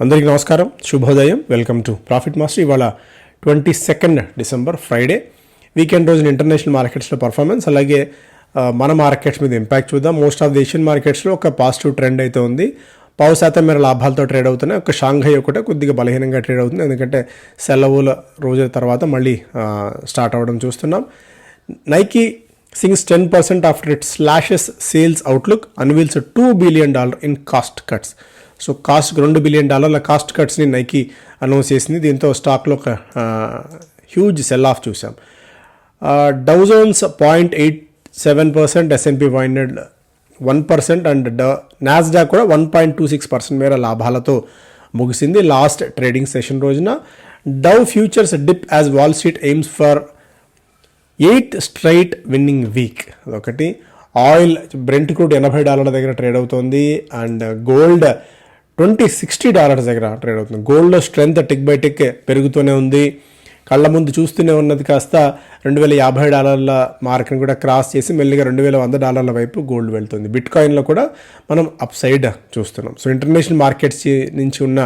అందరికీ నమస్కారం, శుభోదయం. Welcome to profit master. ఇవాళ 22 డిసెంబర్ ఫ్రైడే. వీకెండ్ రోజున ఇంటర్నేషనల్ మార్కెట్స్లో పర్ఫార్మెన్స్, అలాగే మన మార్కెట్స్ మీద ఇంపాక్ట్ చూద్దాం. మోస్ట్ ఆఫ్ ది ఏషియన్ మార్కెట్స్లో ఒక పాజిటివ్ ట్రెండ్ అయితే ఉంది. 0.5% మేర లాభాలతో ట్రేడ్ అవుతున్నాయి. ఒక షాంఘై ఒకటే కొద్దిగా బలహీనంగా ట్రేడ్ అవుతుంది, ఎందుకంటే సెలవుల రోజుల తర్వాత మళ్ళీ స్టార్ట్ అవ్వడం చూస్తున్నాం. Nike sinks 10% after it slashes sales outlook, unveils a $2 billion in cost cuts. So $2 billion cost కట్స్ని నైకీ అనౌన్స్ చేసింది. దీంతో స్టాక్లో ఒక హ్యూజ్ సెల్ ఆఫ్ చూసాం. డౌ జోన్స్ 0.87%, S&P 1% అండ్ నాస్డాక్ కూడా 1.26% మేర లాభాలతో ముగిసింది లాస్ట్ ట్రేడింగ్ సెషన్ రోజున. Dow futures dip as Wall Street aims for 8 straight winning week. అదొకటి. ఆయిల్ బ్రెంట్ క్రూడ్ $80 దగ్గర ట్రేడ్ అవుతుంది, అండ్ గోల్డ్ $60 దగ్గర ట్రేడ్ అవుతుంది. గోల్డ్లో స్ట్రెంత్ టిక్ బై టిక్ పెరుగుతూనే ఉంది. కళ్ళ ముందు చూస్తూనే ఉన్నది కాస్త $2,050 మార్క్ని కూడా క్రాస్ చేసి మెల్లిగా $2,100 వైపు గోల్డ్ వెళ్తుంది. బిట్ కాయిన్లో కూడా మనం అప్ సైడ్ చూస్తున్నాం. సో ఇంటర్నేషనల్ మార్కెట్స్ నుంచి ఉన్న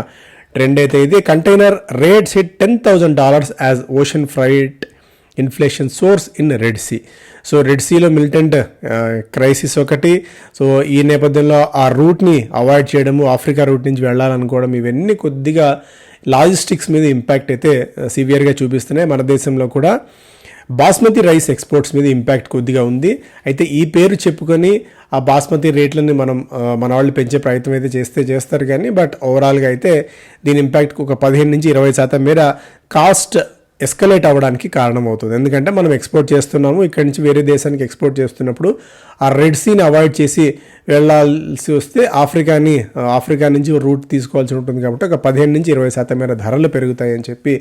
ట్రెండ్ అయితే ఇది. Container rates hit $10,000 as ocean freight inflation source in red sea. So red సీలో మిలిటెంట్ క్రైసిస్ ఒకటి. సో ఈ నేపథ్యంలో ఆ రూట్ని అవాయిడ్ చేయడము, ఆఫ్రికా రూట్ నుంచి వెళ్ళాలనుకోవడం, ఇవన్నీ కొద్దిగా లాజిస్టిక్స్ మీద ఇంపాక్ట్ అయితే సివియర్గా చూపిస్తున్నాయి. మన దేశంలో కూడా బాస్మతి రైస్ ఎక్స్పోర్ట్స్ మీద ఇంపాక్ట్ కొద్దిగా ఉంది. అయితే ఈ పేరు చెప్పుకొని ఆ బాస్మతి రేట్లని మన వాళ్ళు పెంచే ప్రయత్నం అయితే చేస్తారు కానీ, బట్ ఓవరాల్గా అయితే దీని ఇంపాక్ట్ ఒక 15 నుంచి 20% మేర కాస్ట్ ఎస్కలేట్ అవ్వడానికి కారణమవుతుంది. ఎందుకంటే మనం ఎక్స్పోర్ట్ చేస్తున్నాము, ఇక్కడి నుంచి వేరే దేశానికి ఎక్స్పోర్ట్ చేస్తున్నప్పుడు ఆ రెడ్ సీని అవాయిడ్ చేసి వెళ్ళాల్సి వస్తే ఆఫ్రికా నుంచి రూట్ తీసుకోవాల్సి ఉంటుంది. కాబట్టి ఒక 15 నుంచి 20% మేర ధరలు పెరుగుతాయని చెప్పి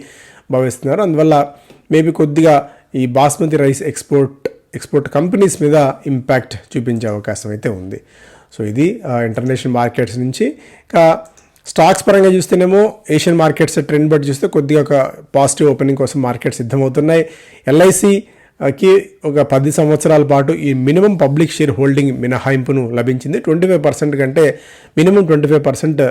భావిస్తున్నారు. అందువల్ల మేబీ కొద్దిగా ఈ బాస్మతి రైస్ ఎక్స్పోర్ట్ కంపెనీస్ మీద ఇంపాక్ట్ చూపించే అవకాశం అయితే ఉంది. సో ఇది ఇంటర్నేషనల్ మార్కెట్స్ నుంచి. ఇంకా స్టాక్స్ పరంగా చూస్తేనేమో ఏషియన్ మార్కెట్స్ ట్రెండ్ బట్టి చూస్తే కొద్దిగా ఒక పాజిటివ్ ఓపెనింగ్ కోసం మార్కెట్ సిద్ధమవుతున్నాయి. ఎల్ఐసికి ఒక 10 సంవత్సరాల పాటు ఈ మినిమం పబ్లిక్ షేర్ హోల్డింగ్ మినహాయింపును లభించింది. 25% కంటే మినిమం 25%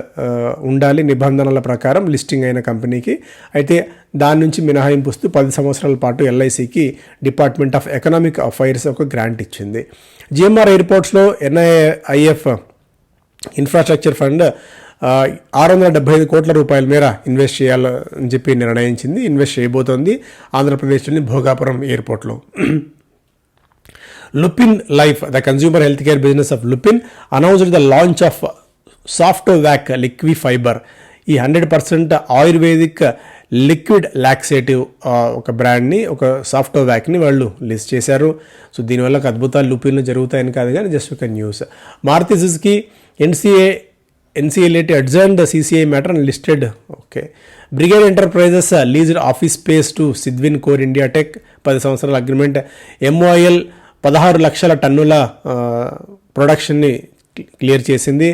ఉండాలి నిబంధనల ప్రకారం లిస్టింగ్ అయిన కంపెనీకి. అయితే దాని నుంచి మినహాయింపు వస్తూ 10 సంవత్సరాల పాటు ఎల్ఐసికి డిపార్ట్మెంట్ ఆఫ్ ఎకనామిక్ అఫైర్స్ ఒక గ్రాంట్ ఇచ్చింది. జిఎంఆర్ ఎయిర్పోర్ట్స్లో ఎన్ఐఐఎఫ్ ఇన్ఫ్రాస్ట్రక్చర్ ఫండ్ 675 కోట్ల రూపాయల మేర ఇన్వెస్ట్ చేయాలని చెప్పి నిర్ణయించింది. ఇన్వెస్ట్ చేయబోతోంది ఆంధ్రప్రదేశ్లోని భోగాపురం ఎయిర్పోర్ట్లో. Lupin life, the consumer health care business of Lupin, announced the launch of Softovac liquifibre. ఈ 100% ఆయుర్వేదిక్ లిక్విడ్ లాక్సేటివ్ ఒక బ్రాండ్ని, ఒక సాఫ్టోవాక్ని వాళ్ళు లిస్ట్ చేశారు. సో దీనివల్ల అద్భుతాలు లుపిన్లో జరుగుతాయని కాదు కానీ జస్ట్ ఒక news. Maruti Suzuki NCLAT adjourned the CCI matter and listed. Okay. Brigade Enterprises leased office space to Sidwin Core India Tech. 10 సంవత్సరాల అగ్రిమెంట్. MOIL 16 లక్షల టన్నుల ప్రొడక్షన్ని క్లియర్ చేసింది.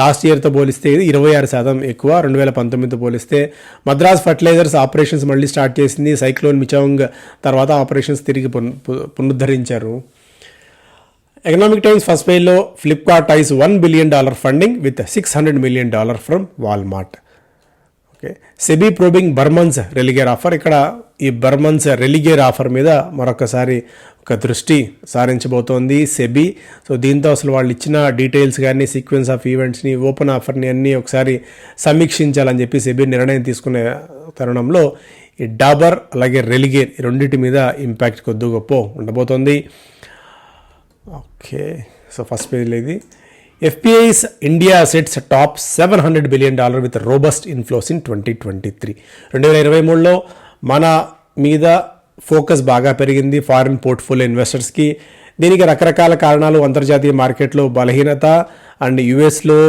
లాస్ట్ ఇయర్తో పోలిస్తే ఇది 26% ఎక్కువ, 2019తో పోలిస్తే. మద్రాస్ ఫర్టిలైజర్స్ ఆపరేషన్స్ మళ్ళీ స్టార్ట్ చేసింది. సైక్లోన్ మిచాంగ్ తర్వాత ఆపరేషన్స్ తిరిగి పునరుద్ధరించారు. ఎకనామిక్ టైమ్స్ ఫస్ట్ పేజ్లో Flipkart ties $1 billion funding with $600 million from Walmart. Okay. SEBI probing Burmans Religare offer. ఇక్కడ ఈ బర్మన్స్ రెలిగేర్ ఆఫర్ మీద మరొకసారి ఒక దృష్టి సారించబోతోంది సెబీ. సో దీంతో అసలు వాళ్ళు ఇచ్చిన డీటెయిల్స్ కానీ, సీక్వెన్స్ ఆఫ్ ఈవెంట్స్ని, ఓపెన్ ఆఫర్ని అన్నీ ఒకసారి సమీక్షించాలని చెప్పి సెబీ నిర్ణయం తీసుకునే తరుణంలో ఈ డాబర్ అలాగే రెలిగేర్ రెండింటి మీద ఇంపాక్ట్ కొద్ది గొప్ప ఉండబోతోంది. ఓకే. సో ఫస్ట్ పేజ్లో ఇది. FPI's India sets top $700 billion with robust inflows in 2023. 2023లో మన మీద ఫోకస్ బాగా పెరిగింది ఫారిన్ పోర్ట్ఫోలియో ఇన్వెస్టర్స్కి. దీనికి రకరకాల కారణాలు, అంతర్జాతీయ మార్కెట్లో బలహీనత అండ్ యుఎస్లో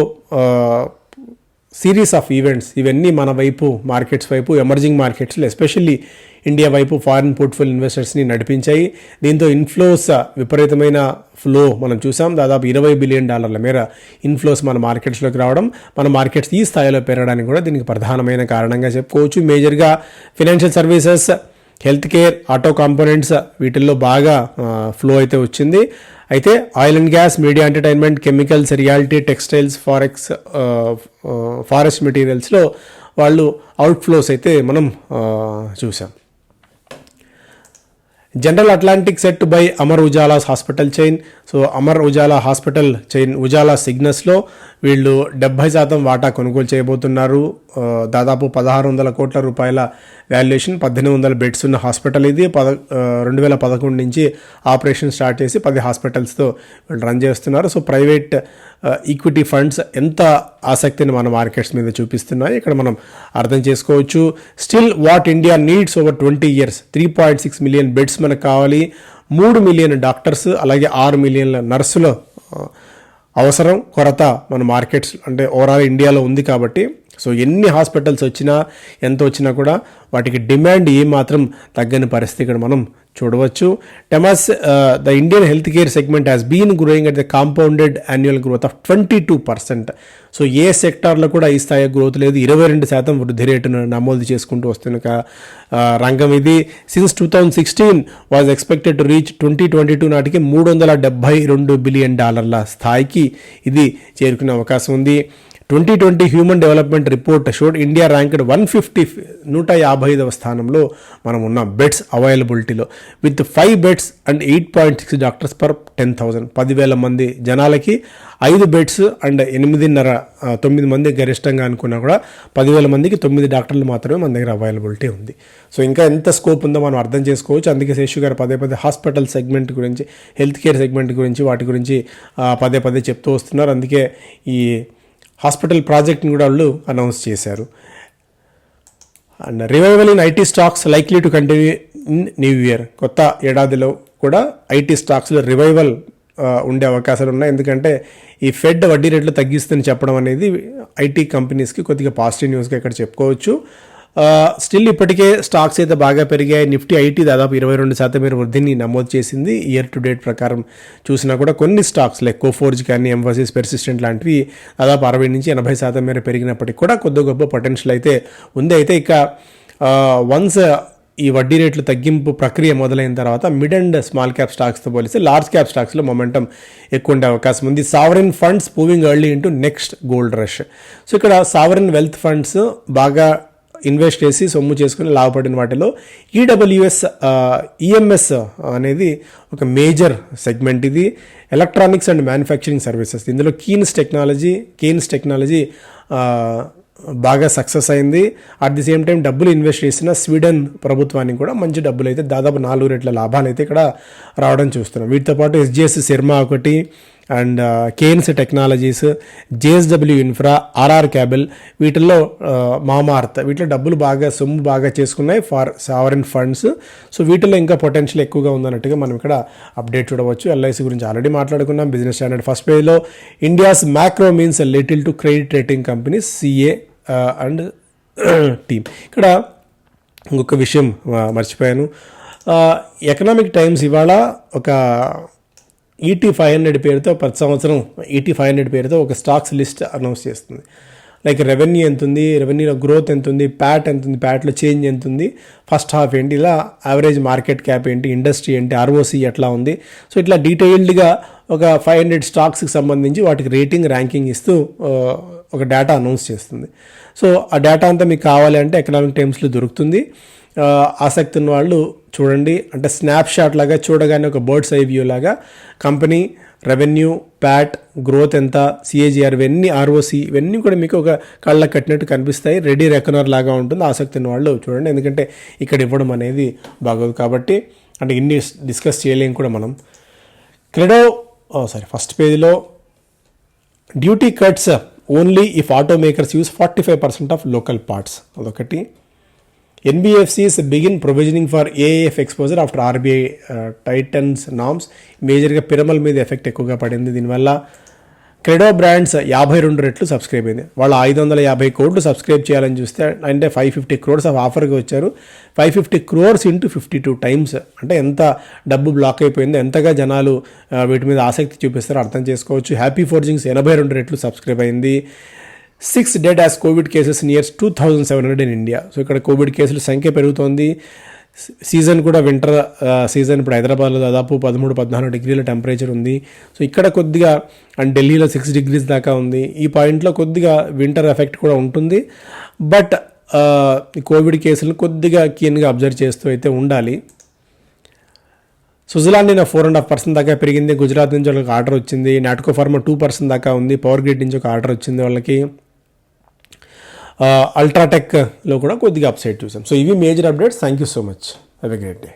సిరీస్ ఆఫ్ ఈవెంట్స్, ఇవన్నీ మన వైపు మార్కెట్స్ వైపు, ఎమర్జింగ్ మార్కెట్స్లో ఎస్పెషల్లీ ఇండియా వైపు ఫారిన్ పోర్ట్ఫోలియో ఇన్వెస్టర్స్ని నడిపించాయి. దీంతో ఇన్ఫ్లోస్ విపరీతమైన ఫ్లో మనం చూసాం. దాదాపు $20 billion మేర ఇన్ఫ్లోస్ మన మార్కెట్స్లోకి రావడం, మన మార్కెట్స్ ఈ స్థాయిలో పెరగడానికి కూడా దీనికి ప్రధానమైన కారణంగా చెప్పుకోవచ్చు. మేజర్గా financial services, health care, auto components వీటిల్లో బాగా ఫ్లో అయితే వచ్చింది. అయితే oil and gas, media entertainment, chemicals, reality, textiles, forest మెటీరియల్స్లో వాళ్ళు అవుట్ఫ్లోస్ అయితే మనం చూసాం. General Atlantic set by Amar Ujala's hospital chain. So Amar Ujala hospital chain Ujala సిగ్నస్లో వీళ్ళు 70% వాటా కొనుగోలు చేయబోతున్నారు. దాదాపు 1,600 కోట్ల రూపాయల వాల్యుయేషన్, 1,800 బెడ్స్ ఉన్న హాస్పిటల్ ఇది. 2011 నుంచి ఆపరేషన్ స్టార్ట్ చేసి 10 హాస్పిటల్స్తో వీళ్ళు రన్ చేస్తున్నారు. సో ప్రైవేట్ ఈక్విటీ ఫండ్స్ ఎంత ఆసక్తిని మన మార్కెట్స్ మీద చూపిస్తున్నాయి ఇక్కడ మనం అర్థం చేసుకోవచ్చు. Still what India needs over 20 years, 3.6 million beds మనకు కావాలి, 3 million డాక్టర్స్, అలాగే 6 million నర్సుల అవసరం, కొరత మన మార్కెట్స్ అంటే ఓవరాల్ ఇండియాలో ఉంది. కాబట్టి సో ఎన్ని హాస్పిటల్స్ వచ్చినా ఎంత వచ్చినా కూడా వాటికి డిమాండ్ ఏమాత్రం తగ్గని పరిస్థితి ఇక్కడ మనం చూడవచ్చు. టెమాస్ the Indian health care segment has been growing at the compounded annual growth of 22%. So ఏ సెక్టార్లో కూడా ఈ స్థాయి గ్రోత్ లేదు. 22% వృద్ధి రేటును నమోదు చేసుకుంటూ వస్తున్న రంగం ఇది. Since 2016 was expected to reach 2022 నాటికి $372 బిలియన్ స్థాయికి ఇది చేరుకునే అవకాశం ఉంది. 2020 human development report showed India ranked 155వ స్థానంలో మనం ఉన్నాం బెడ్స్ అవైలబిలిటీలో, with 5 beds and 8.6 doctors per 10,000. 10,000 మంది జనాలకి 5 బెడ్స్ అండ్ 9 మంది గరిష్టంగా అనుకున్నా కూడా 10,000 మందికి 9 డాక్టర్లు మాత్రమే మన దగ్గర అవైలబిలిటీ ఉంది. సో ఇంకా ఎంత స్కోప్ ఉందో మనం అర్థం చేసుకోవచ్చు. అందుకే శేషు గారు పదే హాస్పిటల్ సెగ్మెంట్ గురించి, హెల్త్ కేర్ సెగ్మెంట్ గురించి, వాటి గురించి పదే చెప్తూ వస్తున్నారు. అందుకే ఈ హాస్పిటల్ ప్రాజెక్ట్ని కూడా వాళ్ళు అనౌన్స్ చేశారు. And revival in IT stocks likely to continue in new year. కొత్త ఏడాదిలో కూడా ఐటీ స్టాక్స్లో రివైవల్ ఉండే అవకాశాలు ఉన్నాయి. ఎందుకంటే ఈ ఫెడ్ వడ్డీ రేట్లు తగ్గిస్తుందని చెప్పడం అనేది ఐటీ కంపెనీస్కి కొద్దిగా పాజిటివ్ న్యూస్గా ఇక్కడ చెప్పుకోవచ్చు. స్టిల్ ఇప్పటికే స్టాక్స్ అయితే బాగా పెరిగాయి. నిఫ్టీ ఐటీ దాదాపు 22% మేర వృద్ధిని నమోదు చేసింది. ఇయర్ టు డేట్ ప్రకారం చూసినా కూడా కొన్ని స్టాక్స్ లైక్ కోఫోర్జ్ కానీ, ఎంఫోసిస్, పెర్సిస్టెంట్ లాంటివి దాదాపు 60 నుంచి 80% మేర పెరిగినప్పటికీ కూడా కొద్ది గొప్ప పొటెన్షియల్ అయితే ఉంది. అయితే ఇక వన్స్ ఈ వడ్డీ రేట్లు తగ్గింపు ప్రక్రియ మొదలైన తర్వాత మిడ్ అండ్ స్మాల్ క్యాప్ స్టాక్స్తో పోలిస్తే లార్జ్ క్యాప్ స్టాక్స్లో మొమెంటం ఎక్కువ ఉండే అవకాశం ఉంది. Sovereign funds moving early into next gold rush. So ఇక్కడ సావరిన్ వెల్త్ ఫండ్స్ బాగా ఇన్వెస్ట్ చేసి సొమ్ము చేసుకుని లాభపడిన వాటిలో ఈడబ్ల్యూఎస్ ఈఎంఎస్ అనేది ఒక మేజర్ సెగ్మెంట్. ఇది ఎలక్ట్రానిక్స్ అండ్ మ్యానుఫ్యాక్చరింగ్ సర్వీసెస్. ఇందులో కేన్స్ టెక్నాలజీ బాగా సక్సెస్ అయింది. అట్ ది సేమ్ టైం డబ్బులు ఇన్వెస్ట్ చేసిన స్వీడన్ ప్రభుత్వానికి కూడా మంచి డబ్బులు అయితే దాదాపు 4 రెట్ల లాభాలు అయితే ఇక్కడ రావడం చూస్తున్నాం. వీటితో పాటు ఎస్జిఎస్ సిర్మా ఒకటి, and Kaynes technologies, JSW infra, RR Kabel, వీటిల్లో మామార్త్, వీటిలో డబ్బులు బాగా సొమ్ము బాగా చేసుకున్నాయి ఫార్ సావరిన్ ఫండ్స్. సో వీటిల్లో ఇంకా పొటెన్షియల్ ఎక్కువగా ఉందన్నట్టుగా మనం ఇక్కడ అప్డేట్ చూడవచ్చు. ఎల్ఐసి గురించి ఆల్రెడీ మాట్లాడుకున్నాం. బిజినెస్ స్టాండర్డ్ ఫస్ట్ పేజ్లో India's macro means little to credit rating companies CA and team. ఇక్కడ ఇంకొక విషయం మర్చిపోయాను. ఎకనామిక్ టైమ్స్ ఇవాళ ఒక ET 500 పేరుతో ప్రతి సంవత్సరం ET 500 పేరుతో ఒక స్టాక్స్ లిస్ట్ అనౌన్స్ చేస్తుంది. లైక్ రెవెన్యూ ఎంత ఉంది, రెవెన్యూలో గ్రోత్ ఎంత ఉంది, ప్యాట్ ఎంత ఉంది, ప్యాట్లో చేంజ్ ఎంత ఉంది, ఫస్ట్ హాఫ్ ఏంటి, ఇలా యావరేజ్ మార్కెట్ క్యాప్ ఏంటి, ఇండస్ట్రీ ఏంటి, ఆర్ఓసి ఎట్లా ఉంది. సో ఇట్లా డీటెయిల్డ్గా ఒక 500 స్టాక్స్కి సంబంధించి వాటికి రేటింగ్, ర్యాంకింగ్ ఇస్తూ ఒక డేటా అనౌన్స్ చేస్తుంది. సో ఆ డేటా అంతా మీకు కావాలి అంటే ఎకనామిక్ టైమ్స్లో దొరుకుతుంది. ఆసక్తి ఉన్న వాళ్ళు చూడండి. అంటే స్నాప్ షాట్ లాగా చూడగానే ఒక బర్డ్స్ ఐ వ్యూ లాగా కంపెనీ రెవెన్యూ, ప్యాట్, గ్రోత్ ఎంత, సిఏజిఆర్, ఇవన్నీ ఆర్ఓసి, ఇవన్నీ కూడా మీకు ఒక కళ్ళకు కట్టినట్టు కనిపిస్తాయి. రెడీ రెకనర్ లాగా ఉంటుంది. ఆసక్తి ఉన్న వాళ్ళు చూడండి. ఎందుకంటే ఇక్కడ ఇవ్వడం అనేది బాగోదు కాబట్టి, అంటే ఇన్ని డిస్కస్ చేయలేం కూడా మనం. ఫస్ట్ పేజీలో duty cuts only if auto makers use 45% of local parts, అదొకటి. NBFCs begin provisioning for AIF exposure after RBI tightens norms. మేజర్గా పిరమల్ మీద ఎఫెక్ట్ ఎక్కువగా పడింది. దీనివల్ల క్రెడో బ్రాండ్స్ 52 రెట్లు సబ్స్క్రైబ్ అయింది. వాళ్ళు 550 కోట్లు సబ్స్క్రైబ్ చేయాలని చూస్తే అంటే 550 crores ఆఫ్ ఆఫర్గా వచ్చారు. 550 crores into 52 times అంటే ఎంత డబ్బు బ్లాక్ అయిపోయిందో, ఎంతగా జనాలు వీటి మీద ఆసక్తి చూపిస్తారో అర్థం చేసుకోవచ్చు. హ్యాపీ ఫోర్జింగ్స్ 82 రెట్లు సబ్స్క్రైబ్ అయింది. 6 dead as Covid cases nears 2,700 in India. So ఇక్కడ కోవిడ్ కేసుల సంఖ్య పెరుగుతోంది. సీజన్ కూడా వింటర్ సీజన్ ఇప్పుడు హైదరాబాద్లో దాదాపు 13-14 డిగ్రీల టెంపరేచర్ ఉంది. సో ఇక్కడ కొద్దిగా అండ్ ఢిల్లీలో 6 degrees దాకా ఉంది. ఈ పాయింట్లో కొద్దిగా వింటర్ ఎఫెక్ట్ కూడా ఉంటుంది. బట్ ఈ కోవిడ్ కేసులను కొద్దిగా కీన్గా అబ్జర్వ్ చేస్తూ అయితే ఉండాలి. స్విట్జర్లాండ్ నిన్న 4.5% దాకా పెరిగింది. గుజరాత్ నుంచి వాళ్ళకి ఆర్డర్ వచ్చింది. నాట్కో ఫార్మా 2% దాకా ఉంది. పవర్ గ్రిడ్ నుంచి ఒక ఆర్డర్ వచ్చింది వాళ్ళకి. అల్ట్రాటెక్లో కూడా కొద్దిగా అప్సైడ్ చూసాం. సో ఇవి major updates. Thank you so much. Have a great day.